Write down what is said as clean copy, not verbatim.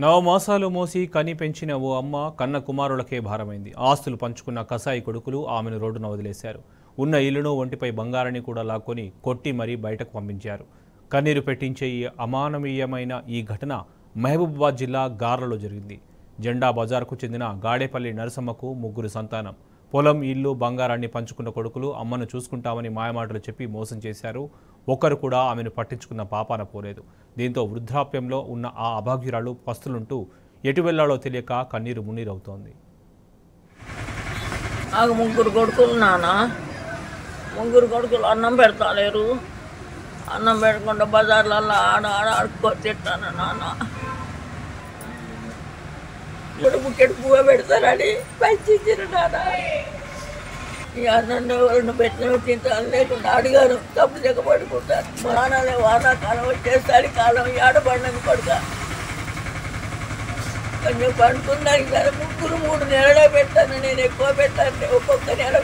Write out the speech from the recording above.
నవమాసాలు మోసి కని పెంచిన ఓ అమ్మ కన్న కుమారులకే భారమైంది. ఆస్తులు పంచుకున్న కసాయి కొడుకులు ఆమెను రోడ్డున వదిలేశారు. ఉన్న ఇల్లును ఒంటిపై బంగారాన్ని కూడా లాక్కొని కొట్టి మరీ బయటకు పంపించారు. కన్నీరు పెట్టించే ఈ అమానవీయమైన ఈ ఘటన మహబూబాబాద్ జిల్లా గార్లలో జరిగింది. జెండా బజార్కు చెందిన గాడేపల్లి నరసమ్మకు 3 సంతానం. పొలం, ఇల్లు, బంగారాన్ని పంచుకున్న కొడుకులు అమ్మను చూసుకుంటామని మాయమాటలు చెప్పి మోసం చేశారు. ఒక్కరు కూడా ఆమెను పట్టించుకున్న పాపాన పోలేదు. దీంతో వృద్ధాప్యంలో ఉన్న ఆ అభాగ్యురాలు పస్తులుంటూ ఎటు వెళ్లాలో తెలియక కన్నీరు మున్నీరవుతోంది. నాకు 3 కొడుకులు నాన్న. 3 కొడుకులు అన్నం పెడతాలేరు. అన్నం పెట్టకుండా బజార్లలో ఆడుకొని తింటాను నాన్న. ఇప్పుడు బుక్కెడు పువ్వు పెడతారని పంచించారు నాన్న. ఈ అన్నం ఎవరిని పెట్టిన తింటాను లేకుండా అడిగారు. తప్పు దిగబడుకుంటారు. వానాలే వానాకాలం వచ్చేసరి కాలం ఆడపడినది కొడుక కొంచెం పండుకున్నాను సరే 3 నెలలే పెట్టాను. నేను ఎక్కువ పెట్టాను. ఒక్కొక్క నెల